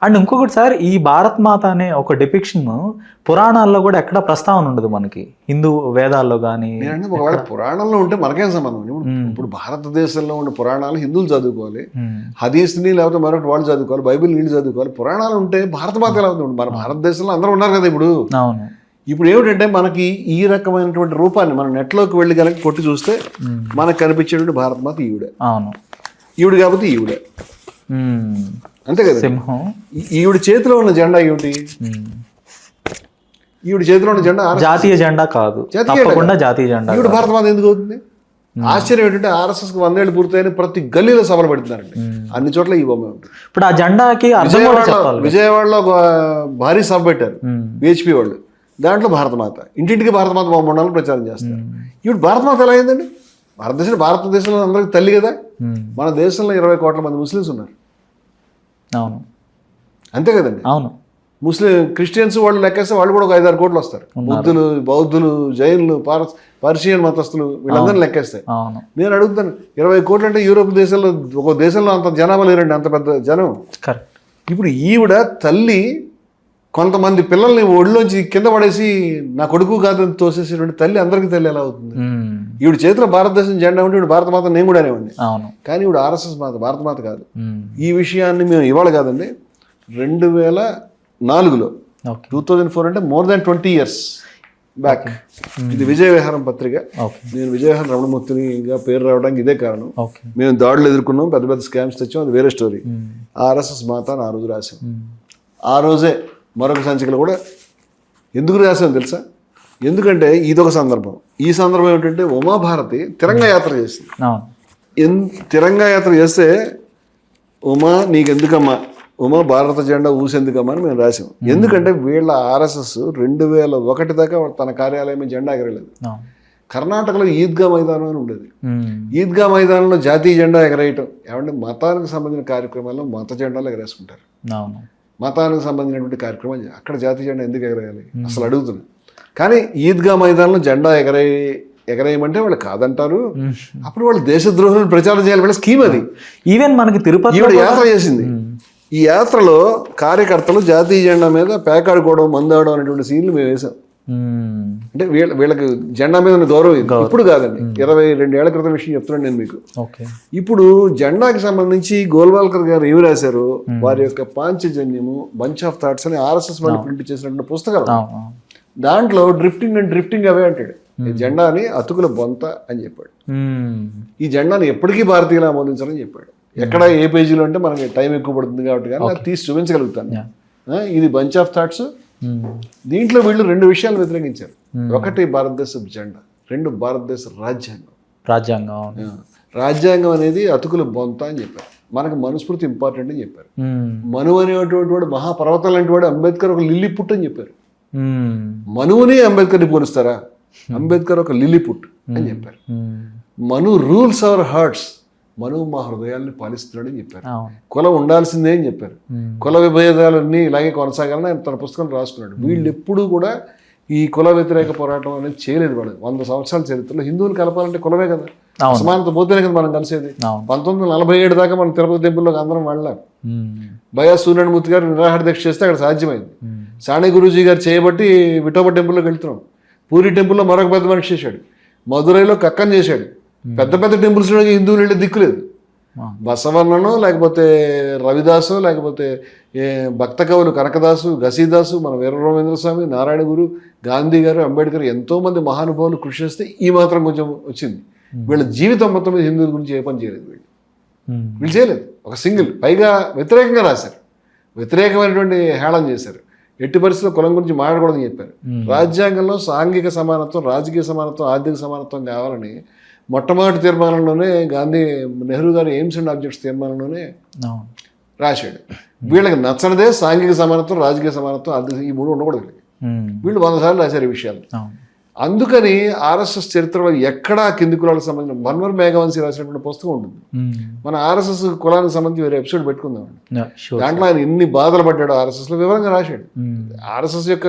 And ఇంకొకటి sir, ఈ భారత్ మాత అనే ఒక డిపిక్షన్ పురాణాల్లో కూడా ఎక్కడ ప్రస్తావన ఉండదు మనకి, హిందూ వేదాల్లో కానీ. నేనంటే ఒకవేళ పురాణంలో ఉంటే మనకేం సంబంధం. ఇప్పుడు భారతదేశంలో ఉన్న పురాణాలు హిందువులు చదువుకోవాలి, హదీస్ని లేకపోతే మరొకటి వాళ్ళు చదువుకోవాలి, బైబిల్ నీళ్ళు చదువుకోవాలి. పురాణాలు ఉంటే భారత మాత ఎలా ఉంది? మన భారతదేశంలో అందరూ ఉన్నారు కదా ఇప్పుడు. అవును. ఇప్పుడు ఏమిటంటే మనకి ఈ రకమైనటువంటి రూపాన్ని మనం నెట్లోకి వెళ్ళి కనుక కొట్టి చూస్తే మనకు కనిపించేటువంటి భారత మాత ఈవిడే. అవును. ఈవిడ కాబట్టి ఈవిడే, అంతే కదా. సింహం. ఈవిడ చేతిలో ఉన్న జెండా ఏమిటి? ఈవిడ చేతిలో ఉన్న జెండా జాతీయ జెండా కాదు, తప్పకుండా జాతీయ జెండా. ఈవిడ భారత మాత ఎందుకు అవుతుంది? ఆశ్చర్యం ఏంటంటే RSS కి 100 ఏళ్ళు పూర్తయిన ప్రతి గల్లీలో సభలు పెడుతున్నారండి, అన్ని చోట్ల ఈ బొమ్మ ఉంటుంది. ఇప్పుడు ఆ జెండాకి విజయవాడలో ఒక భారీ సభ పెట్టారు BHP వాళ్ళు, దాంట్లో భారతమాత, ఇంటింటికి భారతమాత బొమ్మ ఉండాలని ప్రచారం చేస్తారు. ఇప్పుడు భారతమాత ఎలా అయిందండి? భారతదేశంలో అందరికి తల్లి కదా. మన దేశంలో 20 కోట్ల మంది ముస్లిమ్స్ ఉన్నారు. అవును, అంతే కదండి. అవును. క్రిస్టియన్స్ వాళ్ళు లెక్కేస్తే వాళ్ళు కూడా ఒక 5-6 కోట్లు వస్తారు. బుద్ధులు, బౌద్ధులు, జైన్లు, పర్షియన్ మతస్థులు వీళ్ళందరినీ లెక్కేస్తాయి. నేను అడుగుతాను, 20 కోట్లు అంటే యూరోప్ దేశంలో ఒక దేశంలో అంత జనాభా లేరండి, అంత పెద్ద జనం. ఇప్పుడు ఈవిడ తల్లి కొంతమంది పిల్లల్ని ఒళ్ళోంచి కింద పడేసి నా కొడుకు కాదని తోసేసేటువంటి తల్లి అందరికీ తల్లి ఎలా అవుతుంది? ఈవిడ చేతిలో భారతదేశం జెండా ఉంటే ఈవిడ భారత మాత, నేను కూడా అనేవాడిని. కానీ ఈవిడ RSS మాత, భారత మాత కాదు. ఈ విషయాన్ని మేము ఇవాళ కాదండి, 2004లో 2004 అంటే more than 20 years బ్యాక్, ఇది విజయవిహారం పత్రిక. నేను విజయవిహారం రమణమూర్తినిగా పేరు రావడానికి ఇదే కారణం. మేము దాడులు ఎదుర్కొన్నాం, పెద్ద పెద్ద స్కామ్స్ తెచ్చాం, అది వేరే స్టోరీ. RSS మాత అని ఆ రోజు రాసాం. ఆ రోజే మరొక సంచికలు కూడా ఎందుకు రాసాం తెలుసా? ఎందుకంటే ఇదొక సందర్భం. ఈ సందర్భం ఏంటంటే ఉమాభారతి తిరంగ యాత్ర చేసింది. తిరంగ యాత్ర చేస్తే ఉమా నీకెందుకమ్మా, ఉమా భారత జెండా ఊసేందుకమ్మా అని మేము రాసాం. ఎందుకంటే వీళ్ళ RSS 2001 దాకా తన కార్యాలయం జెండా ఎగరలేదు. కర్ణాటకలో ఈద్గా మైదానం అని ఉండేది. ఈద్గా మైదానంలో జాతీయ జెండా ఎగరేయటం, ఏమంటే మతానికి సంబంధించిన కార్యక్రమాల్లో మత జెండాలు ఎగరేసుకుంటారు. మతానికి సంబంధించినటువంటి కార్యక్రమం అక్కడ జాతీయ జెండా ఎందుకు ఎగరేయాలి అసలు అడుగుతున్నాను. కానీ ఈద్గా మైదానంలో జెండా ఎగరేయమంటే వాళ్ళు కాదంటారు. అప్పుడు వాళ్ళు దేశద్రోహులను ప్రచారం చేయాలి, వాళ్ళ స్కీమ్ అది. ఈవెన్ మనకి తిరుపతి యాత్ర చేసింది. ఈ యాత్రలో కార్యకర్తలు జాతీయ జెండా మీద పేకాడుకోవడం, మందాడడం అనేటువంటి సీన్లు మేము వేసాం. అంటే వీళ్ళకి జెండా మీద ఉన్న గౌరవం ఇప్పుడు కాదండి, 22 ఏళ్ల క్రితం విషయం చెప్తున్నాను నేను మీకు. ఇప్పుడు జెండాకి సంబంధించి గోల్వాల్కర్ గారు ఏమి రాశారు, వారి యొక్క పాంచజన్యము, బంచ్ ఆఫ్ థాట్స్ అని RSS వాళ్ళు ప్రింట్ చేసినటువంటి పుస్తకాలు. దాంట్లో డ్రిఫ్టింగ్ అవే అంటాడు. ఈ జెండాని అతుకుల బొంత అని చెప్పాడు. ఈ జెండాని ఎప్పటికీ భారతీయులు ఆమోదించాలని చెప్పాడు. ఎక్కడ ఏ పేజీలో అంటే మనకి టైం ఎక్కువ పడుతుంది కాబట్టి కానీ అది తీసి చూపించగలుగుతాను. ఇది బంచ్ ఆఫ్ థాట్స్. దీంట్లో వీళ్ళు 2 విషయాలు వ్యతిరేకించారు. ఒకటి భారతదేశ జెండా, 2 భారతదేశ రాజ్యాంగం అనేది అతుకుల బొంత అని చెప్పారు. మనకు మనుస్మృతి ఇంపార్టెంట్ అని చెప్పారు. మనువు అనేటువంటి వాడు మహాపర్వతం లాంటి వాడు. అంబేద్కర్ ఒక లిల్లీ పుట్ అని చెప్పారు. మనువుని అంబేద్కర్ని పోలుస్తారా? అంబేద్కర్ ఒక లిల్లీ పుట్ అని చెప్పారు. మను రూల్స్ అవర్ హార్ట్స్, మనువు మా హృదయాల్ని పాలిస్తున్నాడని చెప్పారు. కులం ఉండాల్సిందే అని చెప్పారు. కుల విభేదాలన్నీ ఇలాగే కొనసాగాలని ఆయన తన పుస్తకం రాసుకున్నాడు. వీళ్ళు ఎప్పుడూ కూడా ఈ కుల వ్యతిరేక పోరాటం అనేది చేయలేదు. వాళ్ళు 100 సంవత్సరాల చరిత్రలో హిందువులు కలపాలంటే కులమే కదా, అసమానత పోతేనే కదా మనం కలిసేది. 1947 దాకా మనం తిరుపతి టెంపుల్లోకి అందరం వెళ్ళాం. బయా సూర్యనారాయణమూర్తి గారు నిరాహార దీక్ష చేస్తే అక్కడ సాధ్యమైంది. సాణి గురూజీ గారు చేయబట్టి విఠోబా టెంపుల్లోకి వెళ్తున్నాం. పూరి టెంపుల్లో మరొక పెద్ద మనిషి చేశాడు. మధురైలో కక్కని చేశాడు. పెద్ద పెద్ద టెంపుల్స్లో హిందువులు వెళ్ళే దిక్కులేదు. బసవన్నను, లేకపోతే రవిదాసు, లేకపోతే భక్త కవులు కనకదాసు, ఘసీదాసు, మన వీరబ్రహ్మేంద్ర స్వామి, నారాయణ గురు, గాంధీ గారు, అంబేద్కర్, ఎంతోమంది మహానుభావులు కృషి చేస్తే ఈ మాత్రం కొంచెం వచ్చింది. వీళ్ళ జీవితం మొత్తం మీద హిందువుల గురించి ఏ పని చేయలేదు. వీళ్ళు చేయలేదు. ఒక సింగిల్, పైగా వ్యతిరేకంగా రాశారు, వ్యతిరేకమైనటువంటి హేళన చేశారు. ఎట్టి పరిస్థితుల్లో కులం గురించి మాట్లాడకూడదని చెప్పారు. రాజ్యాంగంలో సాంఘిక సమానత్వం, రాజకీయ సమానత్వం, ఆర్థిక సమానత్వం కావాలని మొట్టమొదటి తీర్మానంలోనే నెహ్రూ గారు ఎయిమ్స్ అండ్ ఆబ్జెక్ట్స్ తీర్మానంలోనే రాశాడు. వీళ్ళకి నచ్చనిదే సాంఘిక సమానత్వం, రాజకీయ సమానత్వం, ఆర్థిక, ఈ 3 ఉండకూడదు. వీళ్ళు 100 సార్లు రాశారు ఈ విషయాలు. అందుకని RSS చరిత్రలో ఎక్కడా కింది కులాలకు సంబంధించిన మన్వర్ మేఘవంశీ రాసినటువంటి పుస్తకం ఉంటుంది. మన RSS కులానికి సంబంధించి వేరే ఎపిసోడ్ పెట్టుకుందాం. దాంట్లో ఆయన ఎన్ని బాధలు పడ్డాడు RSSలో వివరంగా రాశాడు. RSS యొక్క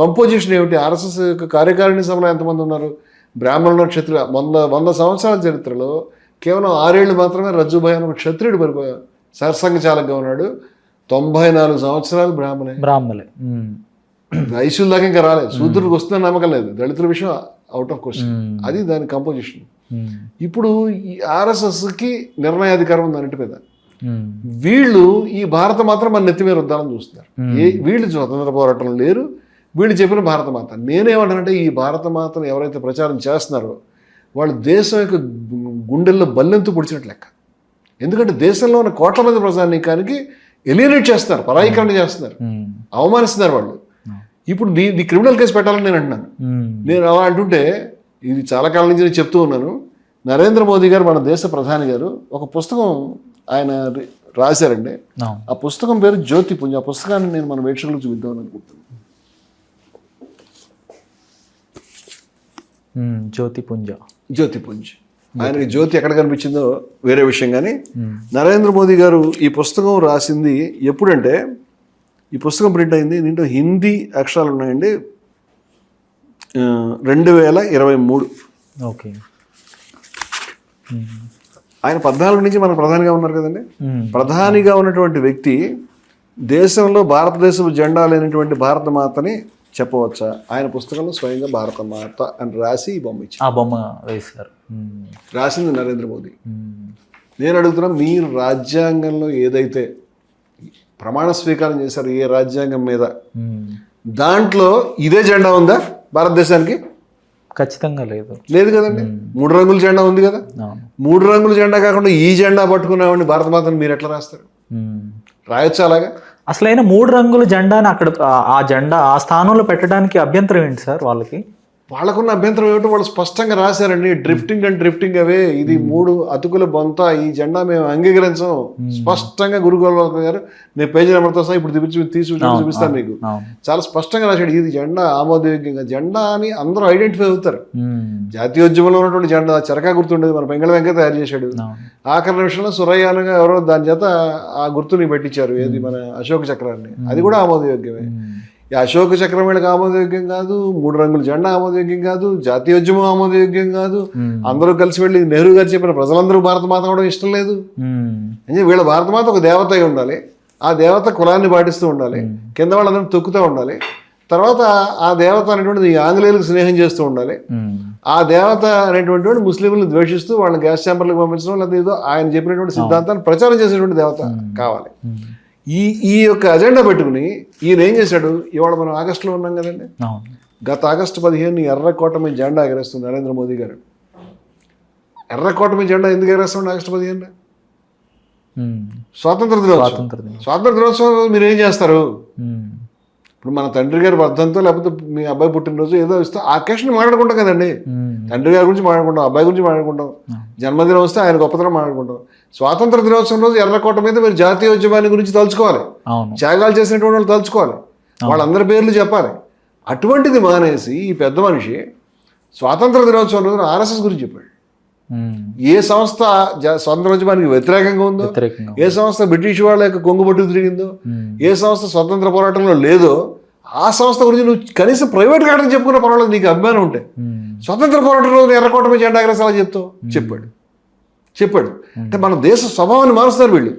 కంపోజిషన్ ఏమిటి, RSS యొక్క కార్యకారిణి సభలో ఎంతమంది ఉన్నారు, బ్రాహ్మణుల క్షత్రియ 100 సంవత్సరాల చరిత్రలో కేవలం 6 ఏళ్ళు మాత్రమే రజ్జుభాయ్ అని ఒక క్షత్రియుడు సరసంఘ చాలకగా ఉన్నాడు. 94 సంవత్సరాలు బ్రాహ్మలే. వైశ్యుల దాకా ఇంకా రాలేదు. శూద్రుడికి వస్తున్న నమ్మకం లేదు. దళితుల విషయం అవుట్ ఆఫ్ క్వశ్చన్. అది దాని కంపోజిషన్. ఇప్పుడు ఈ ఆర్ఎస్ఎస్కి నిర్ణయాధికారం ఉంది అన్నిటి మీద. వీళ్ళు ఈ భారత మాత్రం మన నెత్తి మీద రుద్దాలని చూస్తున్నారు. వీళ్ళు స్వతంత్ర పోరాటంలో లేరు. వీళ్ళు చెప్పిన భారత మాత. నేనేమంటానంటే ఈ భారత మాతను ఎవరైతే ప్రచారం చేస్తున్నారో వాళ్ళు దేశం యొక్క గుండెల్లో బల్లెంతు పొడిచినట్లు లెక్క. ఎందుకంటే దేశంలో ఉన్న కోట్ల మంది ప్రజానీకానికి ఎలియనేట్ చేస్తున్నారు, పరాయీకరణ చేస్తున్నారు, అవమానిస్తున్నారు వాళ్ళు. ఇప్పుడు నీ క్రిమినల్ కేసు పెట్టాలని నేను అంటున్నాను. నేను అలా అంటుంటే ఇది చాలా కాలం నుంచి నేను చెప్తూ ఉన్నాను. నరేంద్ర మోదీ గారు, మన దేశ ప్రధాని గారు, ఒక పుస్తకం ఆయన రాశారండి. ఆ పుస్తకం పేరు జ్యోతిపుంజ. ఆ పుస్తకాన్ని నేను మన వీక్షకులకు చూపిద్దామని అనుకుంటున్నాను. జ్యోతిపుంజ్. ఆయనకి జ్యోతి ఎక్కడ కనిపించిందో వేరే విషయం, కానీ నరేంద్ర మోదీ గారు ఈ పుస్తకం రాసింది ఎప్పుడంటే, ఈ పుస్తకం ప్రింట్ అయింది, దీంట్లో హిందీ అక్షరాలు ఉన్నాయండి, 2023. ఓకే. ఆయన 14 నుంచి మన ప్రధానిగా ఉన్నారు కదండి. ప్రధానిగా ఉన్నటువంటి వ్యక్తి దేశంలో భారతదేశపు జెండా లేనటువంటి భారత మాతని చెప్పవచ్చా? ఆయన పుస్తకంలో స్వయంగా భారత మాత అని రాసి ఈ బొమ్మ ఇచ్చారు. ఆ బొమ్మ వేశారు. రాసింది నరేంద్ర మోదీ. నేను అడుగుతున్నా, మీరు రాజ్యాంగంలో ఏదైతే ప్రమాణ స్వీకారం చేశారు ఏ రాజ్యాంగం మీద, దాంట్లో ఇదే జెండా ఉందా భారతదేశానికి? ఖచ్చితంగా లేదు. లేదు కదండి. 3 రంగుల జెండా ఉంది కదా. 3 రంగుల జెండా కాకుండా ఈ జెండా పట్టుకున్నామండి భారత మాతను మీరు ఎట్లా రాస్తారు? రాయొచ్చు అలాగా? అసలైన 3 రంగుల జెండాని అక్కడ ఆ జెండా ఆ స్థానంలో పెట్టడానికి అభ్యంతరం ఏంటి సార్ వాళ్ళకి? వాళ్ళకున్న అభ్యంతరం ఏమిటో వాళ్ళు స్పష్టంగా రాశారండి. డ్రిఫ్టింగ్ అండ్ డ్రిఫ్టింగ్ అవే, ఇది 3 అతుకుల బొంత, ఈ జెండా మేము అంగీకరించం. స్పష్టంగా గురుగోపాల్ గారు, నేను పేజీ నెంబర్తో సహా ఇప్పుడు చూపిస్తాను మీకు. చాలా స్పష్టంగా రాశాడు, ఇది జెండా ఆమోదయోగ్యంగా. జెండా అని అందరూ ఐడెంటిఫై అవుతారు. జాతీయోద్యమంలో ఉన్నటువంటి జెండా చెరకా గుర్తుండేది, మన పెంగళ వెంకయ్య తయారు చేశాడు. ఆఖరి నిమిషంలో సురయ్యానగా ఎవరో దాని చేత ఆ గుర్తుని పెట్టించారు, ఏది మన అశోక చక్రాన్ని. అది కూడా ఆమోదయోగ్యమే. ఈ అశోక చక్రం వీళ్ళకి ఆమోదయోగ్యం కాదు, 3 రంగుల జెండా ఆమోదయోగ్యం కాదు, జాతీయోద్యమం ఆమోదయోగ్యం కాదు. అందరూ కలిసి వెళ్ళి నెహ్రూ గారు చెప్పిన ప్రజలందరూ భారత మాత కూడా ఇష్టం లేదు. వీళ్ళ భారత మాత ఒక దేవత అయి ఉండాలి, ఆ దేవత కులాన్ని పాటిస్తూ ఉండాలి, కింద వాళ్ళందరూ తొక్కుతూ ఉండాలి. తర్వాత ఆ దేవత అనేటువంటిది ఆంగ్లేయులకు స్నేహం చేస్తూ ఉండాలి. ఆ దేవత అనేటువంటి వాడు ముస్లింలను ద్వేషిస్తూ వాళ్ళని గ్యాస్ ఛాంబర్లకు పంపించడం, లేదా ఏదో ఆయన చెప్పినటువంటి సిద్ధాంతాన్ని ప్రచారం చేసేటువంటి దేవత కావాలి. ఈ యొక్క అజెండా పెట్టుకుని ఈయన ఏం చేశాడు? ఇవాళ మనం ఆగస్టులో ఉన్నాం కదండి. గత ఆగస్టు 15 ఎర్రకోట మీద జెండా ఎగరేస్తుంది నరేంద్ర మోదీ గారు. ఎర్రకోట మీద జెండా ఎందుకు ఎగరేస్తుంది ఆగస్టు 15? స్వాతంత్ర దినోత్సవం. స్వాతంత్ర దినోత్సవం మీరు ఏం చేస్తారు? ఇప్పుడు మన తండ్రి గారి వర్ధంతో, లేకపోతే మీ అబ్బాయి పుట్టినరోజు ఏదో ఇస్తే ఆ అకేషన్ మాట్లాడుకుంటాం కదండి. తండ్రి గారి గురించి మాట్లాడుకుంటాం, అబ్బాయి గురించి మాట్లాడుకుంటాం, జన్మదినం వస్తే ఆయన గొప్పతనం మాట్లాడుకుంటాం. స్వాతంత్ర దినోత్సవం రోజు ఎర్రకోట మీద మీరు జాతీయోద్యమాన్ని గురించి తలుచుకోవాలి, త్యాగాలు చేసినటువంటి వాళ్ళు తలుచుకోవాలి, వాళ్ళందరి పేర్లు చెప్పాలి. అటువంటిది మానేసి ఈ పెద్ద మనిషి స్వాతంత్ర దినోత్సవం రోజున ఆర్ఎస్ఎస్ గురించి చెప్పాడు. ఏ సంస్థ స్వాతంత్రోద్యమానికి వ్యతిరేకంగా ఉందో, ఏ సంస్థ బ్రిటిష్ వాళ్ళ యొక్క కొంగుబట్టు తిరిగిందో, ఏ సంస్థ స్వతంత్ర పోరాటంలో లేదో ఆ సంస్థ గురించి నువ్వు కనీసం ప్రైవేట్ గార్డెన్ చెప్పుకున్న పర్వాలేదు, నీకు అభిమానం ఉంటే. స్వతంత్ర పోరాటంలో ఎర్రకోట మీద జెండా ఎగరేసి అలా చెప్తావు? చెప్పాడు. అంటే మన దేశ స్వభావాన్ని మారుస్తారు వీళ్ళు.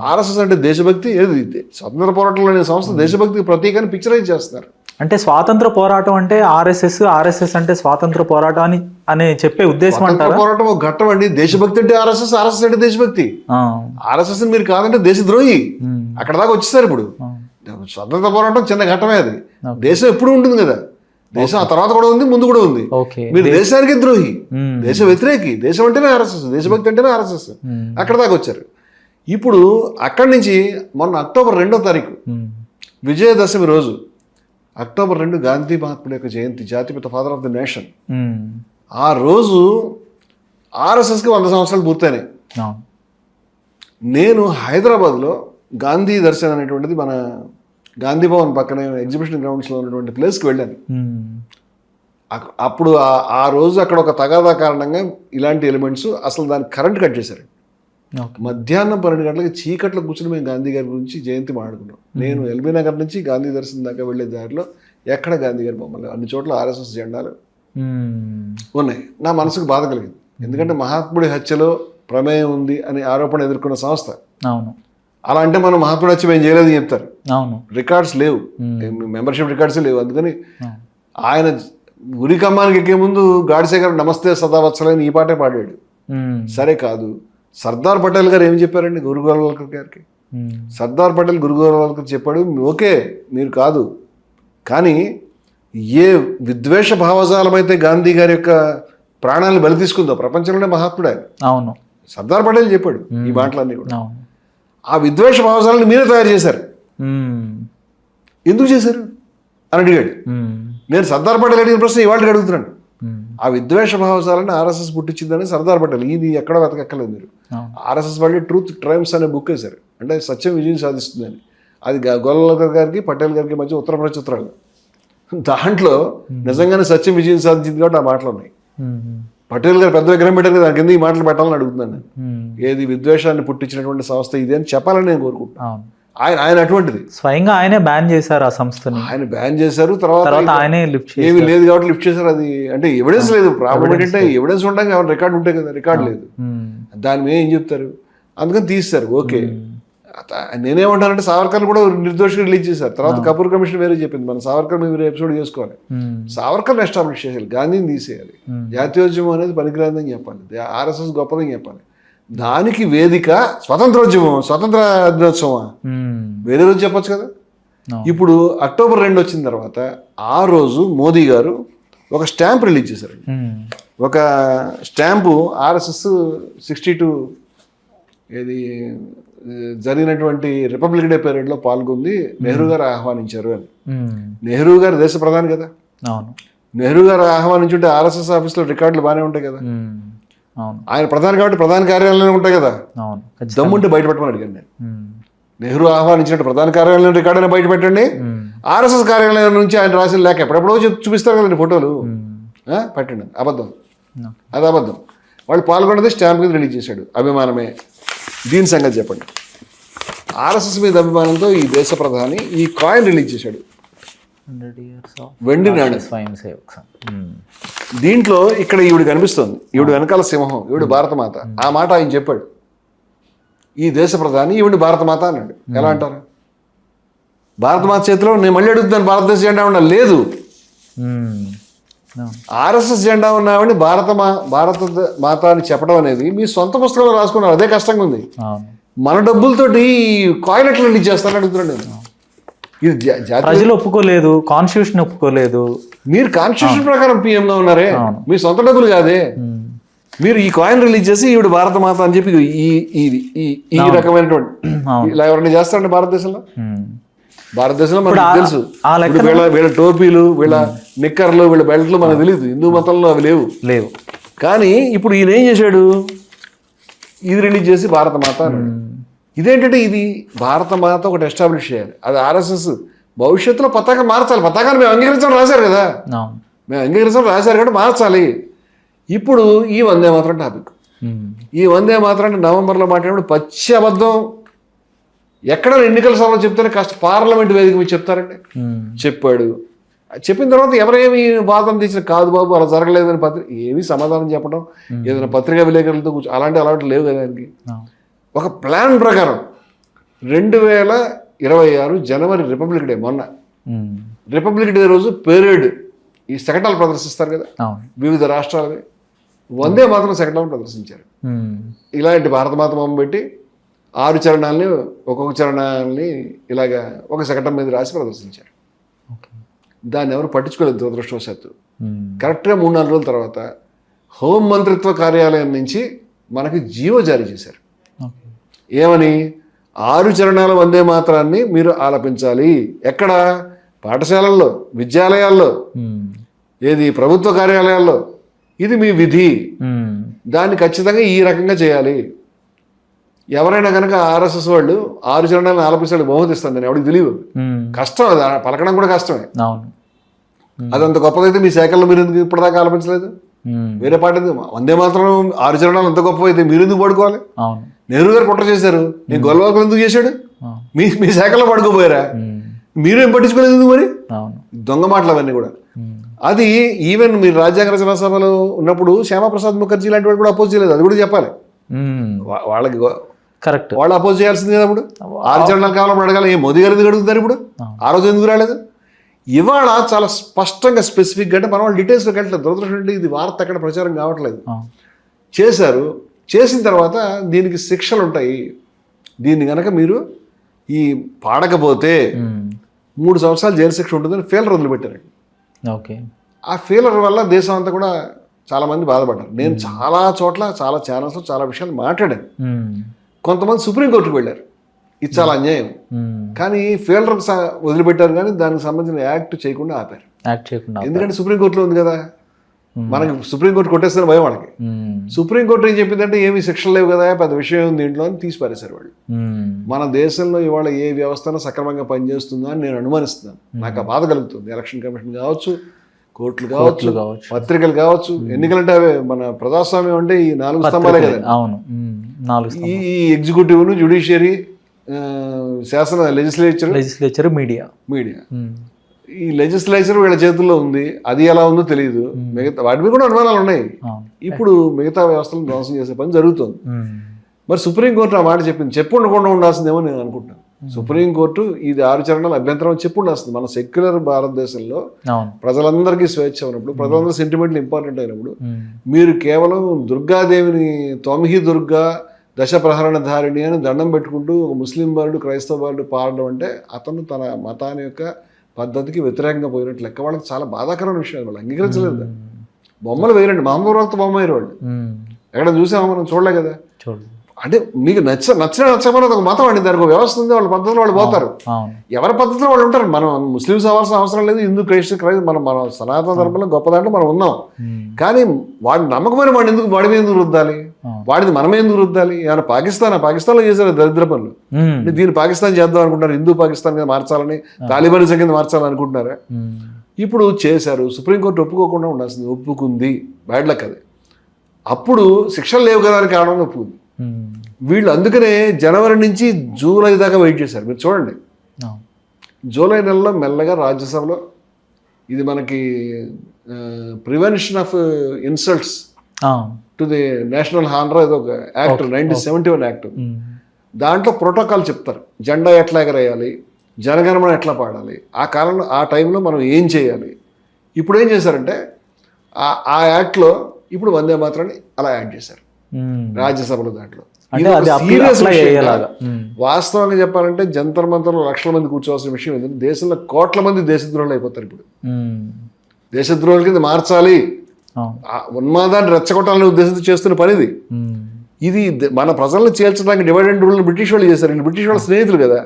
ఆర్ఎస్ఎస్ అంటే దేశభక్తి, ఏది స్వతంత్ర పోరాటంలో అనే సంస్థ దేశభక్తికి ప్రతీకాన్ని పిక్చరైజ్ చేస్తున్నారు. అంటే స్వాతంత్ర పోరాటం అంటే ఆర్ఎస్ఎస్ అంటే స్వాతంత్ర పోరాటం అని చెప్పే ఉద్దేశం అంటారా? పోరాటం ఒక ఘట్టం అండి. దేశభక్తి అంటే ఆర్ఎస్ఎస్ అంటే దేశభక్తి. ఆర్ఎస్ఎస్ మీరు కాదంటే దేశద్రోహి. అక్కడ దాకా వచ్చేసారు. ఇప్పుడు స్వతంత్ర పోరాటం చిన్న ఘట్టమే, అది దేశం ఎప్పుడు ఉంటుంది కదా. దేశం ఆ తర్వాత కూడా ఉంది, ముందు కూడా ఉంది. మీరు దేశానికి ద్రోహి, దేశ వ్యతిరేకి. దేశం అంటేనే ఆర్ఎస్ఎస్, దేశభక్తి అంటేనే ఆర్ఎస్ఎస్. అక్కడ దాకా వచ్చారు. ఇప్పుడు అక్కడి నుంచి మొన్న అక్టోబర్ 2వ తారీఖు విజయదశమి రోజు, అక్టోబర్ 2 గాంధీ మహాత్ముడి యొక్క జయంతి, జాతిపిత ఫాదర్ ఆఫ్ ది నేషన్. ఆ రోజు ఆర్ఎస్ఎస్కి 100 సంవత్సరాలు పూర్తయినాయి. నేను హైదరాబాద్లో గాంధీ దర్శన్ అనేటువంటిది మన గాంధీ భవన్ పక్కనే ఎగ్జిబిషన్ గ్రౌండ్స్లో ఉన్నటువంటి ప్లేస్కి వెళ్ళాను. అప్పుడు ఆ రోజు అక్కడ ఒక తగాదా కారణంగా ఇలాంటి ఎలిమెంట్స్, అసలు దాన్ని కరెంట్ కట్ చేశారు. మధ్యాహ్నం 12 గంటలకు చీకట్లో కూర్చుని మేము గాంధీ గారి గురించి జయంతి మాట్లాడుకున్నాం. నేను ఎల్బీ నగర్ నుంచి గాంధీ దర్శనం దాకా వెళ్ళే దారిలో ఎక్కడ గాంధీ గారి బొమ్మలు, అన్ని చోట్ల ఆర్ఎస్ఎస్ జెండాలు ఉన్నాయి. నా మనసుకు బాధ కలిగింది. ఎందుకంటే మహాత్ముడి హత్యలో ప్రమేయం ఉంది అని ఆరోపణ ఎదుర్కొన్న సంస్థ. అలా అంటే మనం మహాత్ముడు వచ్చి మేము చేయలేదని చెప్తారు. అవును. రికార్డ్స్ లేవు, మెంబర్షిప్ రికార్డ్స్ లేవు. అందుకని ఆయన ఉరికమ్మానికి ఎక్కే ముందు గాడ్సే గారు నమస్తే సదావత్సలని ఈ పాటే పాడాడు. సరే కాదు, సర్దార్ పటేల్ గారు ఏం చెప్పారండి గురు గోల్వల్కర్ గారికి? సర్దార్ పటేల్ గురు గోల్వల్కర్ చెప్పాడు, ఓకే మీరు కాదు, కానీ ఏ విద్వేష భావజాలమైతే గాంధీ గారి యొక్క ప్రాణాలను బలి తీసుకుందో, ప్రపంచంలోనే మహాత్ముడు ఆయన. అవును. సర్దార్ పటేల్ చెప్పాడు ఈ మాటలన్నీ కూడా. అవును. ఆ విద్వేష భావజాలను మీరే తయారు చేశారు, ఎందుకు చేశారు అని అడిగాడు. నేను సర్దార్ పటేల్ అడిగిన ప్రశ్న ఇవాళకి అడుగుతున్నాను. ఆ విద్వేష భావజాలను ఆర్ఎస్ఎస్ పుట్టించిందని సర్దార్ పటేల్, ఇది ఎక్కడ వెతకక్కర్లేదు మీరు. ఆర్ఎస్ఎస్ వాళ్ళే ట్రూత్ ట్రైమ్స్ అనే బుక్ వేశారు, అంటే సత్యం విజయం సాధిస్తుందని. అది గోల్వల్కర్ గారికి పటేల్ గారికి మధ్య ఉత్తర ప్రచుత్రాలు. దాంట్లో నిజంగానే సత్యం విజయం సాధించింది కాబట్టి ఆ మాటలు ఉన్నాయి. పటేల్ గారు పెద్ద విగ్రహం పెట్టారు కదా, దాని కింద ఈ మాటలు పెట్టాలని అడుగుతున్నాను నేను. ఏది విద్వేషాన్ని పుట్టించినటువంటి సంస్థ ఇది అని చెప్పాలని నేను కోరుకుంటున్నాను. ఆయన అటువంటిది స్వయంగా ఆయనే బ్యాన్ చేశారు ఆ సంస్థని. ఆయన బ్యాన్ చేశారు, తర్వాత ఆయనే లిఫ్ట్ చేశారు. ఏమీ లేదు కాబట్టి లిఫ్ట్ చేశారు. అది అంటే ఎవిడెన్స్ లేదు. ప్రాబ్లం ఏంటంటే ఎవిడెన్స్ ఉండగా రికార్డు ఉంటాయి కదా, రికార్డు లేదు. దాని మీద ఏం చెప్తారు, అందుకని తీస్తారు. ఓకే, నేనేమంటానంటే సావర్కర్ కూడా నిర్దోషిగా రిలీజ్ చేశారు. తర్వాత కపూర్ కమిషన్ వేరే చెప్పింది, మనం సావర్కర్ మీరు ఎపిసోడ్ చేసుకోవాలి. సావర్కర్ని ఎస్టాబ్లిష్ చేయాలి, గాంధీని తీసేయాలి, జాతీయోద్యమం అనేది పనికిరాదని చెప్పాలి, ఆర్ఎస్ఎస్ గొప్పదని చెప్పాలి. దానికి వేదిక స్వతంత్రోద్యమం, స్వతంత్ర దినోత్సవం వేరే రోజు చెప్పొచ్చు కదా. ఇప్పుడు అక్టోబర్ 2 వచ్చిన తర్వాత ఆ రోజు మోదీ గారు ఒక స్టాంప్ రిలీజ్ చేశారు. ఒక స్టాంపు ఆర్ఎస్ఎస్ 62 ఏది జరిగినటువంటి రిపబ్లిక్ డే పీరియడ్లో పాల్గొంది, నెహ్రూ గారు ఆహ్వానించారు అని. నెహ్రూ గారు దేశ ప్రధాని కదా, నెహ్రూ గారు ఆహ్వానించుంటే ఆర్ఎస్ఎస్ ఆఫీస్లో రికార్డులు బాగానే ఉంటాయి కదా. ఆయన ప్రధాని కాబట్టి ప్రధాన కార్యాలయంలో ఉంటాయి కదా, దమ్ముంటే బయట పెట్టమని అడిగాను నేను. నెహ్రూ ఆహ్వానించినట్టు ప్రధాన కార్యాలయం రికార్డు అయినా బయట పెట్టండి, ఆర్ఎస్ఎస్ కార్యాలయం నుంచి ఆయన రాసిన లేక ఎప్పుడెప్పుడో చూపిస్తారు కదండి ఫోటోలు, పెట్టండి. అబద్ధం, అది అబద్ధం. వాళ్ళు పాల్గొన్నది స్టాంప్ కింద రిలీజ్ చేశాడు, అభిమానమే. దీని సంగతి చెప్పండి. ఆర్ఎస్ఎస్ మీద అభిమానంతో ఈ దేశ ప్రధాని ఈ కాయిన్ రిలీజ్ చేశాడు, వెండి నాణ్యం. దీంట్లో ఇక్కడ ఈవిడ కనిపిస్తుంది, ఈవిడ వెనకాల సింహం, ఈవిడ భారతమాత. ఆ మాట ఆయన చెప్పాడు, ఈ దేశ ప్రధాని ఈవిడ భారతమాత అన్నాడు. ఎలా అంటారు? భారతమాత చేతిలో నేను మళ్ళీ అడుగుతున్నాను, భారతదేశ జెండా ఉండాలి లేదు. ఆర్ఎస్ఎస్ జెండా ఉన్నామని భారత మాత అని చెప్పడం అనేది మీ సొంత పుస్తకంలో రాసుకున్నారు, అదే కష్టంగా ఉంది. మన డబ్బులతోటి కాయిన్ ఎట్లా రిలీజ్ చేస్తారని అడుగుతున్నాను నేను. ఇది ప్రజలు ఒప్పుకోలేదు, కాన్స్టిట్యూషన్ ఒప్పుకోలేదు. మీరు కాన్స్టిట్యూషన్ ప్రకారం పిఎంగా ఉన్నారే, మీ సొంత డబ్బులు కాదే. మీరు ఈ కాయిన్ రిలీజ్ చేసి ఈవిడ భారత మాత అని చెప్పి ఈ రకమైనటువంటి ఇలా ఎవరైనా చేస్తారండి భారతదేశంలో? భారతదేశంలో మనకు తెలుసు, వీళ్ళ టోపీలు, వీళ్ళ నిక్కర్లు, వీళ్ళ బెల్ట్లు మనకు తెలియదు. హిందూ మతంలో అవి లేవు. కానీ ఇప్పుడు ఈయన ఏం చేశాడు, ఇది రిలీజ్ చేసి భారత మాత అన్నాడు. ఇదేంటంటే ఇది భారత మాత ఒకటి ఎస్టాబ్లిష్ చేయాలి. అది ఆర్ఎస్ఎస్ భవిష్యత్తులో పతాకం మార్చాలి. పతాకాన్ని మేము అంగీకరించడం రాశారు కదా, మేము అంగీకరించడం రాశారు కాబట్టి మార్చాలి. ఇప్పుడు ఈ వందే మాత్రం టాపిక్, ఈ వందే మాత్రం అంటే నవంబర్లో మాట్లాడినప్పుడు పచ్చి అబద్ధం. ఎక్కడ ఎన్నికల సభలో చెప్తేనే పార్లమెంట్ వేదిక మీద చెప్తారండి. చెప్పాడు, చెప్పిన తర్వాత ఎవరేమి వాదన తీసిన కాదు బాబు అలా జరగలేదని ఏమీ సమాధానం చెప్పడం, ఏదైనా పత్రికా విలేకరులతో అలాంటి లేవు కదా. దానికి ఒక ప్లాన్ ప్రకారం 2026 జనవరి రిపబ్లిక్ డే, మొన్న రిపబ్లిక్ డే రోజు పేరేడ్ ఈ శకటాలు ప్రదర్శిస్తారు కదా వివిధ రాష్ట్రాలవి, వందే మాత్రం శకటాలను ప్రదర్శించారు. ఇలాంటి భారతమాత బొమ్మ పెట్టి 6 చరణాలని ఒక్కొక్క చరణాలని ఇలాగా ఒక శకటం మీద రాసి ప్రదర్శించారు. దాన్ని ఎవరు పట్టించుకోలేదు దురదృష్టవశాత్తు. కరెక్ట్గా 3-4 రోజుల తర్వాత హోం మంత్రిత్వ కార్యాలయం నుంచి మనకి జీవో జారీ చేశారు. ఏమని? 6 చరణాల వందే మాత్రాన్ని మీరు ఆలపించాలి. ఎక్కడ? పాఠశాలల్లో, విద్యాలయాల్లో, ఏది ప్రభుత్వ కార్యాలయాల్లో. ఇది మీ విధి, దాన్ని ఖచ్చితంగా ఈ రకంగా చేయాలి. ఎవరైనా కనుక ఆర్ఎస్ఎస్ వాళ్ళు 6 చరణాలను ఆలపిస్తాడు బహుమతిస్తాను, నేను ఎవరికి తెలియదు. కష్టం, అది పలకడం కూడా కష్టమే. అదంత గొప్పదైతే మీ శాఖల్లో మీరు ఎందుకు ఇప్పటిదాకా ఆలపించలేదు? వేరే పాట వందే మాత్రం 6 చరణాలు అంత గొప్ప అయితే మీరు ఎందుకు పడుకోవాలి? నెహ్రూ గారు కుట్ర చేశారు, నేను గొల్లవాకలు ఎందుకు చేశాడు? మీ శాఖలో పడుకోపోయారా? మీరేం పట్టించుకోలేదు ఎందుకు మరి? దొంగ మాటలు అవన్నీ కూడా. అది ఈవెన్ మీరు రాజ్యాంగ రచనా సభలో ఉన్నప్పుడు శ్యామాప్రసాద్ ముఖర్జీ లాంటి వాడు కూడా అపోజ్ చేయలేదు, అది కూడా చెప్పాలి. వాళ్ళకి కరెక్ట్. వాళ్ళు అపోజ్ చేయాల్సింది కదా ఇప్పుడు. 6 చరణాలు కావాలని అడగాలి. ఏ మోదీ గారు ఎందుకు అడుగుతారు ఇప్పుడు? ఆ రోజు ఎందుకు రాలేదు? ఇవాళ చాలా స్పష్టంగా స్పెసిఫిక్గా, అంటే మన వాళ్ళు డీటెయిల్స్లోకి వెళ్ళట్లేదు. దురదృష్టం ఇది వార్త ఎక్కడ ప్రచారం కావట్లేదు. చేశారు. చేసిన తర్వాత దీనికి శిక్షలు ఉంటాయి. దీన్ని కనుక మీరు ఈ పాడకపోతే 3 సంవత్సరాలు జైలు శిక్ష ఉంటుందని ఫెయిలర్ వదిలిపెట్టారండి. ఓకే. ఆ ఫెయిలర్ వల్ల దేశం అంతా కూడా చాలామంది బాధపడ్డారు. నేను చాలా చోట్ల చాలా ఛానల్స్లో చాలా విషయాలు మాట్లాడాను. కొంతమంది సుప్రీంకోర్టుకు వెళ్ళారు. ఇది చాలా అన్యాయం, కానీ ఫెయిలర్ వదిలిపెట్టారు, కానీ దానికి సంబంధించిన యాక్ట్ చేయకుండా ఆపారు. ఎందుకంటే సుప్రీంకోర్టులో ఉంది కదా, మనకి సుప్రీంకోర్టు కొట్టేస్తారు భయం వాళ్ళకి. సుప్రీంకోర్టు ఏం చెప్పిందంటే ఏమి శిక్షలు లేవు కదా, పెద్ద విషయం ఉంది దీంట్లో అని తీసి పారేశారు వాళ్ళు. మన దేశంలో ఇవాళ ఏ వ్యవస్థను సక్రమంగా పనిచేస్తుందో అని నేను అనుమానిస్తున్నాను. నాకు ఆ బాధ కలుగుతుంది. ఎలక్షన్ కమిషన్ కావచ్చు, కోర్టులు కావచ్చు, పత్రికలు కావచ్చు. ఎన్నికలంటే అవే మన ప్రజాస్వామ్యం అంటే ఈ 4 స్తంభాలే కదా. ఈ ఎగ్జిక్యూటివ్, జ్యుడిషియరీ, శాసన లెజిస్లేచర్, మీడియా. ఈ లెజిస్లేచర్ వీళ్ళ చేతుల్లో ఉంది. అది ఎలా ఉందో తెలియదు. మిగతా వాటి మీద కూడా అనుమానాలు ఉన్నాయి. ఇప్పుడు మిగతా వ్యవస్థలను ధ్వంసం చేసే పని జరుగుతుంది. మరి సుప్రీంకోర్టు ఆ మాట చెప్పింది. చెప్పు ఉండకుండా ఉండాల్సిందేమో నేను అనుకుంటాను. సుప్రీంకోర్టు ఇది 6 చరణాల అభ్యంతరం చెప్పు ఉండాల్సింది. మన సెక్యులర్ భారతదేశంలో ప్రజలందరికీ స్వేచ్ఛ ఉన్నప్పుడు, ప్రజలందరూ సెంటిమెంట్లు ఇంపార్టెంట్ అయినప్పుడు, మీరు కేవలం దుర్గాదేవిని త్వమిహి దుర్గా దశ ప్రహరణ ధారిణి అని దండం పెట్టుకుంటూ ఒక ముస్లిం బాలుడు, క్రైస్తవ బాలుడు పాడడం అంటే అతను తన మతాన్ని యొక్క పద్ధతికి వ్యతిరేకంగా పోయినట్లు లెక్క. వాళ్ళకి చాలా బాధాకరమైన విషయాలు. వాళ్ళు అంగీకరించలేదు. బొమ్మలు వేయరండి, మహమ్మద్ రక్త బొమ్మ వేయరు వాళ్ళు. ఎక్కడ చూసామో మనం చూడలే కదా. అంటే మీకు నచ్చమని ఒక మతం అండి, దానికి ఒక వ్యవస్థ ఉంది, వాళ్ళ పద్ధతిలో వాళ్ళు పోతారు. ఎవరి పద్ధతిలో వాళ్ళు ఉంటారు. మనం ముస్లిమ్స్ అవ్వాల్సిన అవసరం లేదు, హిందూ క్రైస్తవ మన సనాతన ధర్మంలో గొప్ప దాంట్లో మనం ఉన్నాం. కానీ వాడి నమ్మకమైన వాడిని ఎందుకు వాడి మీద ఎందుకు రుద్దాలి? వాడిని మనమే ఎందుకు రుద్దాలి? ఏమైనా పాకిస్తాన్లో చేశారు దరిద్ర పనులు. దీన్ని పాకిస్తాన్ చేద్దాం అనుకుంటారు, హిందూ పాకిస్తాన్ కింద మార్చాలని, తాలిబానిజం కింద మార్చాలని అనుకుంటున్నారా? ఇప్పుడు చేశారు. సుప్రీంకోర్టు ఒప్పుకోకుండా ఉండాల్సింది, ఒప్పుకుంది. బ్యాడ్ లక్ అది. అప్పుడు శిక్షలు లేవు కదా అని కారణంగా ఒప్పుకుంది. వీళ్ళు అందుకనే జనవరి నుంచి జూలై దాకా వెయిట్ చేశారు. మీరు చూడండి, జూలై నెలలో మెల్లగా రాజ్యసభలో ఇది మనకి prevention of insults to the national honour ఏదో ఒక యాక్ట్, 1971 యాక్ట్. దాంట్లో ప్రోటోకాల్ చెప్తారు. జెండా ఎట్లా ఎగరేయాలి, జనగణమన ఎట్లా పాడాలి, ఆ టైంలో మనం ఏం చేయాలి. ఇప్పుడు ఏం చేశారంటే ఆ యాక్ట్లో ఇప్పుడు వందే మాత్రాన్ని అలా యాడ్ చేశారు రాజ్యసభలో. దాంట్లో వాస్తవంగా చెప్పాలంటే జంతర్ మంతర్లో లక్షల మంది కూర్చోవాల్సిన విషయం ఏంటంటే, దేశంలో కోట్ల మంది దేశద్రోహులు అయిపోతారు. ఇప్పుడు దేశద్రోహుల కింద మార్చాలి, ఉన్మాదాన్ని రెచ్చగొట్టాలనే ఉద్దేశంతో చేస్తున్న పనిది ఇది. మన ప్రజలను చేర్చడానికి డివైడ్ అండ్ రూల్ బ్రిటిష్ వాళ్ళు చేశారు. బ్రిటిష్ వాళ్ళ స్నేహితులు కదా,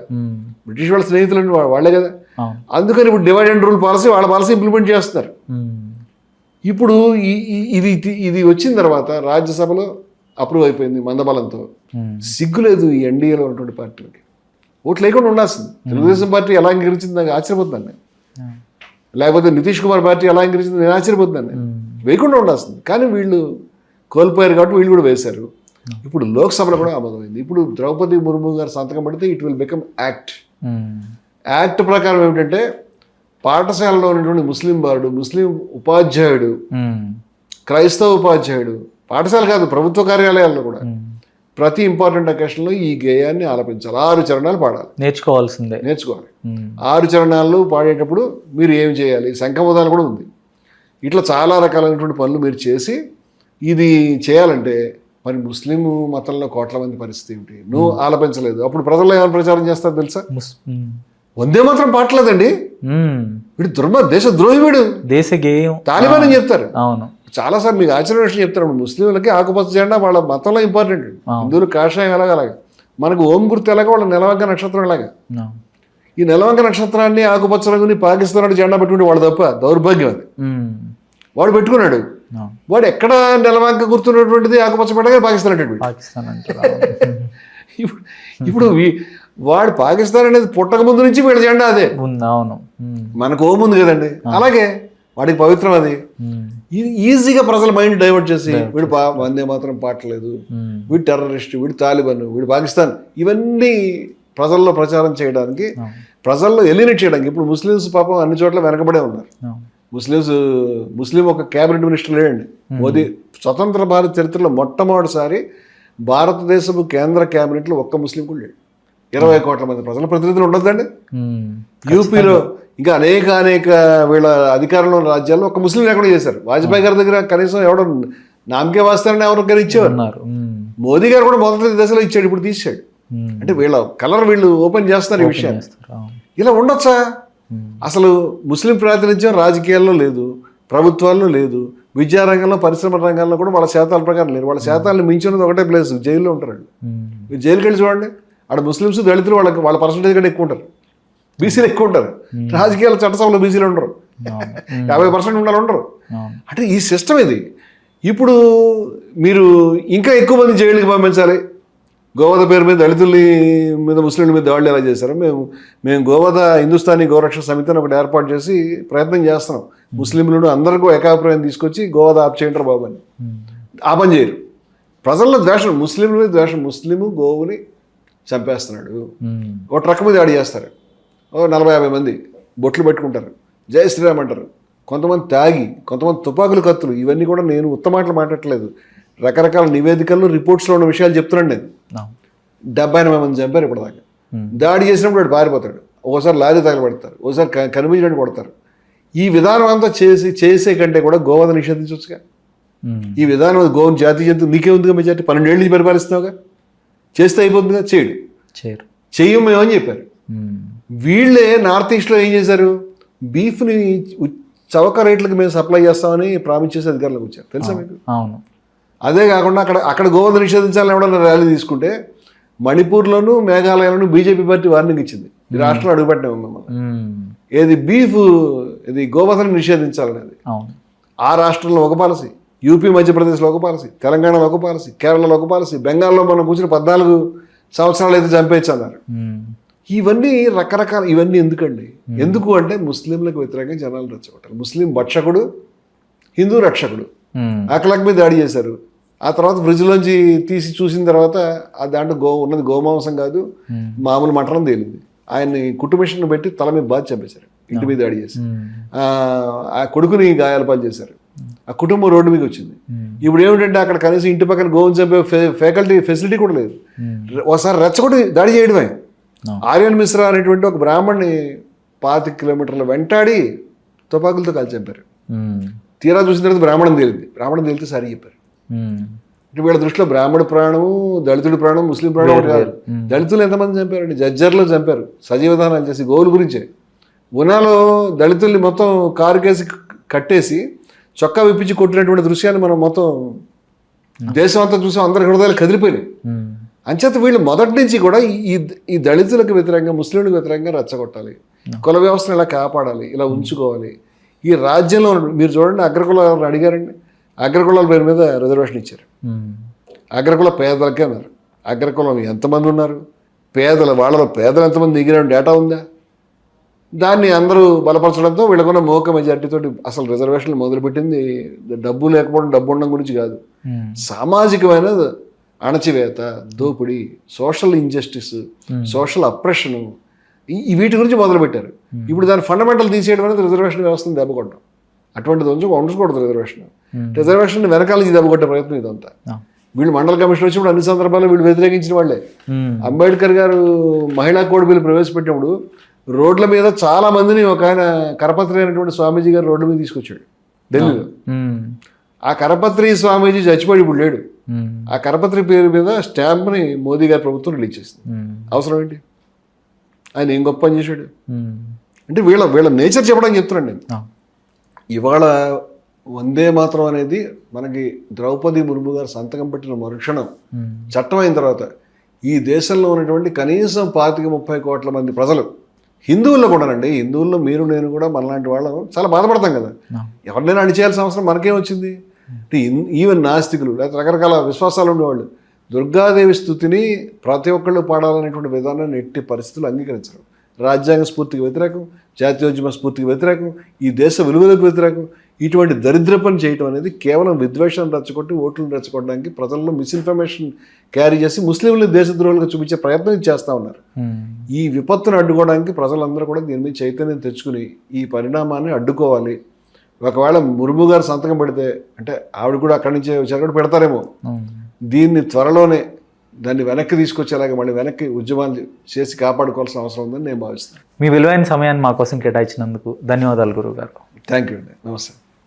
బ్రిటిష్ వాళ్ళ స్నేహితులు అంటే వాళ్ళే కదా. అందుకని ఇప్పుడు డివైడ్ అండ్ రూల్ పాలసీ, వాళ్ళ పాలసీ ఇంప్లిమెంట్ చేస్తున్నారు. ఇప్పుడు ఇది వచ్చిన తర్వాత రాజ్యసభలో అప్రూవ్ అయిపోయింది మందబలంతో. సిగ్గులేదు ఈ ఎన్డీఏలో ఉన్నటువంటి పార్టీలకి. ఓట్లు లేకుండా ఉండాల్సింది. తెలుగుదేశం పార్టీ ఎలా అంగీకరించింది నాకు ఆశ్చర్యపోతున్నాను నేను. లేకపోతే నితీష్ కుమార్ పార్టీ ఎలా అంగీకరించింది నేను ఆశ్చర్యపోతున్నాను నేను. వేయకుండా ఉండాల్సింది, కానీ వీళ్ళు కోల్పోయారు కాబట్టి వీళ్ళు కూడా వేశారు. ఇప్పుడు లోక్సభలో కూడా ఆమోదమైంది. ఇప్పుడు ద్రౌపది ముర్ము గారు సంతకం పెడితే it will become act. Act ప్రకారం ఏమిటంటే, పాఠశాలలో ఉన్నటువంటి ముస్లిం బాలుడు, ముస్లిం ఉపాధ్యాయుడు, క్రైస్తవ ఉపాధ్యాయుడు, పాఠశాల కాదు ప్రభుత్వ కార్యాలయాల్లో కూడా ప్రతి ఇంపార్టెంట్ అకేషన్లో ఈ గేయాన్ని ఆలపించాలి. 6 చరణాలు పాడాలి, నేర్చుకోవాలి. 6 చరణాలు పాడేటప్పుడు మీరు ఏమి చేయాలి, శంఖమోదాలు కూడా ఉంది. ఇట్లా చాలా రకాలైనటువంటి పనులు మీరు చేసి ఇది చేయాలంటే మరి ముస్లిం మతంలో కోట్ల మంది పరిస్థితి ఏమిటి? నువ్వు ఆలపించలేదు, అప్పుడు ప్రజల్లో ఏమైనా ప్రచారం చేస్తారు తెలుసా? వందే మాత్రం పాటలేదండి, వీడు దేశద్రోహి, వీడు దేశ గేయం, తాలిబాన్ అని చెప్తారు. అవును, చాలాసార్లు మీకు ఆశ్చర్య విషయం చెప్తారు. ముస్లింలకి ఆకుపచ్చ జెండా వాళ్ళ మతంలో ఇంపార్టెంట్. హిందువులు కాషాయం ఎలాగలాగా, మనకు ఓం గుర్తు ఎలాగో వాళ్ళ నెలవంక నక్షత్రం ఎలాగా. ఈ నెలవంక నక్షత్రాన్ని ఆకుపచ్చ రంగుని పాకిస్తాన్ జెండా పెట్టుకుంటే వాడు తప్ప, దౌర్భాగ్యం అది. వాడు పెట్టుకున్నాడు. వాడు ఎక్కడ నెలవంక గుర్తున్నటువంటిది ఆకుపచ్చ పెట్టగా పాకిస్తాన్ అంటే. ఇప్పుడు వాడు పాకిస్తాన్ అనేది పుట్టక ముందు నుంచి వీళ్ళ జెండా అదే. మనకు ఓం ఉంది కదండి, అలాగే వాడికి పవిత్రం అది. ఈజీగా ప్రజల మైండ్ డైవర్ట్ చేసి వీడు వందే మాత్రం పాటలేదు, వీడు టెర్రరిస్ట్, వీడు తాలిబాన్, వీడు పాకిస్తాన్, ఇవన్నీ ప్రజల్లో ప్రచారం చేయడానికి, ప్రజల్లో ఎలినేట్ చేయడానికి. ఇప్పుడు ముస్లిమ్స్ పాపం అన్ని చోట్ల వెనకబడే ఉన్నారు. ముస్లిం ఒక క్యాబినెట్ మినిస్టర్ లేడండి. మోదీ స్వతంత్ర భారత చరిత్రలో మొట్టమొదటిసారి భారతదేశపు కేంద్ర క్యాబినెట్లో ఒక్క ముస్లిం కూడా లేడు. 20 కోట్ల మంది ప్రజల ప్రతినిధులు ఉండొద్దండి. యూపీలో ఇంకా అనేక వీళ్ళ అధికారంలో ఉన్న రాజ్యాల్లో ఒక ముస్లిం లేకుండా చేశారు. వాజ్పేయి గారి దగ్గర కనీసం ఎవడో నామకే వాస్తారని ఎవరికైనా ఇచ్చేవారు. మోదీ గారు కూడా మొదటి దశలో ఇచ్చాడు, ఇప్పుడు తీసాడు. అంటే వీళ్ళ కలర్ వీళ్ళు ఓపెన్ చేస్తున్నారు ఈ విషయాన్ని. ఇలా ఉండొచ్చా? అసలు ముస్లిం ప్రాతినిధ్యం రాజకీయాల్లో లేదు, ప్రభుత్వాల్లో లేదు, విద్యారంగంలో పరిశ్రమ రంగంలో కూడా వాళ్ళ శాతాల ప్రకారం లేరు. వాళ్ళ శాతాలను మించినది ఒకటే ప్లేస్, జైల్లో ఉంటారు. మీరు జైలుకి వెళ్ళి చూడండి, అక్కడ ముస్లిమ్స్ దళితులు వాళ్ళ పర్సంటేజ్ కంటే ఎక్కువ ఉంటారు, బీసీలు ఎక్కువ ఉంటారు. రాజకీయాల చట్టసభలో బీసీలు ఉండరు, 50% ఉండాలి ఉండరు. అంటే ఈ సిస్టమ్ ఇది. ఇప్పుడు మీరు ఇంకా ఎక్కువ మంది జైలుకి పంపించాలి. గోవధ పేరు మీద దళితుల మీద ముస్లింల మీద దాడులు ఎలా చేశారు? మేము గోవధ హిందుస్థానీ గోరక్షణ సమితిని ఒకటి ఏర్పాటు చేసి ప్రయత్నం చేస్తున్నాం. ముస్లింలను అందరికీ ఏకాభిప్రాయం తీసుకొచ్చి గోవధ ఆప్ చేయంటారు బాబు అని. ఆ పని చేయరు. ప్రజల్లో ద్వేషం, ముస్లింల మీద ద్వేషం. ముస్లిము గోవుని చంపేస్తున్నాడు, ఒక ట్రక్ మీద దాడి చేస్తారు, 40-50 మంది బొట్లు పెట్టుకుంటారు, జై శ్రీరామ్ అంటారు. కొంతమంది తాగి, కొంతమంది తుపాకులు కత్తులు. ఇవన్నీ కూడా నేను ఉత్తమాటలు మాట్లాడట్లేదు, రకరకాల నివేదికల్లో రిపోర్ట్స్లో ఉన్న విషయాలు చెప్తున్నాను నేను. 70-80 మంది చంపారు ఇప్పటిదాకా. దాడి చేసినప్పుడు వాడు పారిపోతాడు, ఓసారి లారీ తగలబెడతారు, ఓసారి కనిపించినట్టు కొడతారు. ఈ విధానం అంతా చేసే కంటే కూడా గోవధ నిషేధించవచ్చుగా. ఈ విధానం గోవుని జాతీయ జంతువు నీకేముందిగా మెజార్టీ, 12 ఏళ్ళ నుంచి పరిపాలిస్తున్నావుగా, చేస్తే అయిపోతుందిగా. చెయ్యం మేమని చెప్పారు. వీళ్ళే నార్త్ ఈస్ట్లో ఏం చేశారు? బీఫ్ని చవక రేట్లకు మేము సప్లై చేస్తామని ప్రామిస్ చేసి అధికారులకు వచ్చారు, తెలుసా మీకు? అవును. అదే కాకుండా అక్కడ గోవధ నిషేధించాలని ఎవడన్నా ర్యాలీ తీసుకుంటే మణిపూర్లోను మేఘాలయలోను బీజేపీ పార్టీ వార్నింగ్ ఇచ్చింది, ఈ రాష్ట్రంలో అడుగుపెట్టినాము మిమ్మల్ని. ఏది బీఫ్, ఇది గోవధను నిషేధించాలనేది. ఆ రాష్ట్రంలో ఒక పాలసీ, యూపీ మధ్యప్రదేశ్లో ఒక పాలసీ, తెలంగాణలో ఒక పాలసీ, కేరళలో ఒక పాలసీ, బెంగాల్లో మనం కూర్చుని 14 సంవత్సరాలు అయితే చంపేయచ్చు అన్నారు. ఇవన్నీ రకరకాల, ఇవన్నీ ఎందుకండి? ఎందుకు అంటే ముస్లింలకు వ్యతిరేకంగా జనాలు రెచ్చగొట్టారు. ముస్లిం భక్షకుడు, హిందూ రక్షకుడు, అఖలాక్ మీద దాడి చేశారు. ఆ తర్వాత ఫ్రిడ్జ్లోంచి తీసి చూసిన తర్వాత దాంట్లో ఉన్నది గోమాంసం కాదు, మామూలు మటనం తేలింది. ఆయన్ని కుటుంబిషన్ పెట్టి తల మీద బాధ చంపేశారు, ఇంటి మీద దాడి చేసి. ఆ కొడుకుని గాయాల పాలు చేశారు. ఆ కుటుంబం రోడ్డు మీద వచ్చింది. ఇప్పుడు ఏమిటంటే అక్కడ కనీసం ఇంటి పక్కన గోవుని చంపే ఫెసిలిటీ కూడా లేదు. ఒకసారి రెచ్చగొట్టి దాడి చేయడమే. ఆర్యన్ మిశ్రా అనేటువంటి ఒక బ్రాహ్మణ్ణి 25 కిలోమీటర్ల వెంటాడి తుపాకులతో కాల్చి చంపారు. తీరా చూసిన తర్వాత బ్రాహ్మణం తేలితే సరి చెప్పారు. అంటే వీళ్ళ దృష్టిలో బ్రాహ్మణ ప్రాణము, దళితుడి ప్రాణం, ముస్లిం ప్రాణం ఒకటి కాదు. దళితులు ఎంతమంది చంపారండి? జజ్జర్లో చంపారు, సజీవదానాలు చేసి గోవుల గురించే. ఉనాలో దళితుల్ని మొత్తం కారు కేసి కట్టేసి చొక్కా విప్పించి కొట్టినటువంటి దృశ్యాన్ని మనం మొత్తం దేశం అంతా చూసాం, అందరి హృదయాలు కదిలిపోయినాయి. అంచేత వీళ్ళు మొదటి నుంచి కూడా ఈ దళితులకు వ్యతిరేకంగా, ముస్లింలకు వ్యతిరేకంగా రెచ్చగొట్టాలి, కుల వ్యవస్థను ఇలా కాపాడాలి, ఇలా ఉంచుకోవాలి. ఈ రాజ్యంలో మీరు చూడండి, అగ్రకులాలను అడిగారండి, అగ్రకులాల పేరు మీద రిజర్వేషన్ ఇచ్చారు. అగ్రకుల పేదలకే అన్నారు. అగ్రకులం ఎంతమంది ఉన్నారు? వాళ్ళలో పేదలు ఎంతమంది దిగిన డేటా ఉందా? దాన్ని అందరూ బలపరచడంతో వీళ్ళకున్న మోక మెజార్టీతో అసలు రిజర్వేషన్లు మొదలుపెట్టింది డబ్బు లేకపోవడం, డబ్బు ఉండడం గురించి కాదు, సామాజికమైన అణచివేత, దోపిడీ, సోషల్ ఇంజస్టిస్, సోషల్ అప్రెషను, వీటి గురించి మొదలుపెట్టారు. ఇప్పుడు దాని ఫండమెంటల్ తీసేయడం అనేది రిజర్వేషన్ వ్యవస్థను దెబ్బకొట్టడం. అటువంటిది ఉంచకూడదు. రిజర్వేషన్ వెనకాల నుంచి దెబ్బకొట్టే ప్రయత్నం ఇదంతా. వీళ్ళు మండల కమిషన్ వచ్చినప్పుడు అన్ని సందర్భాల్లో వీళ్ళు వ్యతిరేకించిన వాళ్ళే. అంబేద్కర్ గారు మహిళా కోడ్ బిల్లు ప్రవేశపెట్టినప్పుడు రోడ్ల మీద చాలా మందిని ఒక ఆయన కరపత్రి అయినటువంటి స్వామీజీ గారు రోడ్ల మీద తీసుకొచ్చాడు ఢిల్లీలో. ఆ కరపత్రి స్వామీజీ చచ్చిపోయి ఇప్పుడు లేడు. ఆ కరపత్రి పేరు మీద స్టాంప్ని మోదీ గారి ప్రభుత్వం రిలీజ్ చేసింది. అవసరం ఏంటి? ఆయన ఏం గొప్ప పని చేశాడు? అంటే వీళ్ళ నేచర్ చెప్పడానికి చెప్తున్నాను నేను. ఇవాళ వందే మాతరం అనేది మనకి ద్రౌపది ముర్ము గారు సంతకం పెట్టిన మరుక్షణం చట్టం అయిన తర్వాత ఈ దేశంలో ఉన్నటువంటి కనీసం 25-30 కోట్ల మంది ప్రజలు, హిందువుల్లో కూడానండి, హిందువుల్లో మీరు నేను కూడా మనలాంటి వాళ్ళం చాలా బాధపడతాం కదా. ఎవరినైనా అణిచేయాల్సిన అవసరం మనకేం వచ్చింది? అంటే ఈవెన్ నాస్తికులు లేకపోతే రకరకాల విశ్వాసాలు ఉండేవాళ్ళు దుర్గాదేవి స్థుతిని ప్రతి ఒక్కళ్ళు పాడాలనేటువంటి విధానాన్ని ఎట్టి పరిస్థితులు అంగీకరించరు. రాజ్యాంగ స్ఫూర్తికి వ్యతిరేకం, జాతీయోద్యమ స్ఫూర్తికి వ్యతిరేకం, ఈ దేశ విలువలకు వ్యతిరేకం. ఇటువంటి దరిద్ర పని చేయటం అనేది కేవలం విద్వేషాన్ని రెచ్చగొట్టి ఓట్లను రెచ్చగొట్టడానికి, ప్రజల్లో మిస్ఇన్ఫర్మేషన్ క్యారీ చేసి ముస్లింలు దేశద్రోహులుగా చూపించే ప్రయత్నం చేస్తూ ఉన్నారు. ఈ విపత్తును అడ్డుకోవడానికి ప్రజలందరూ కూడా దీని మీద చైతన్యం తెచ్చుకుని ఈ పరిణామాన్ని అడ్డుకోవాలి. ఒకవేళ ముర్ము గారు సంతకం పెడితే, అంటే ఆవిడ కూడా అక్కడి నుంచే వచ్చారు పెడతారేమో, దీన్ని త్వరలోనే దాన్ని వెనక్కి తీసుకొచ్చేలాగా మళ్ళీ వెనక్కి ఉద్యమాలు చేసి కాపాడుకోవాల్సిన అవసరం ఉందని నేను భావిస్తాను. మీ విలువైన సమయాన్ని మా కోసం కేటాయించినందుకు ధన్యవాదాలు గురువు గారు. థ్యాంక్ యూ అండి. నమస్తే.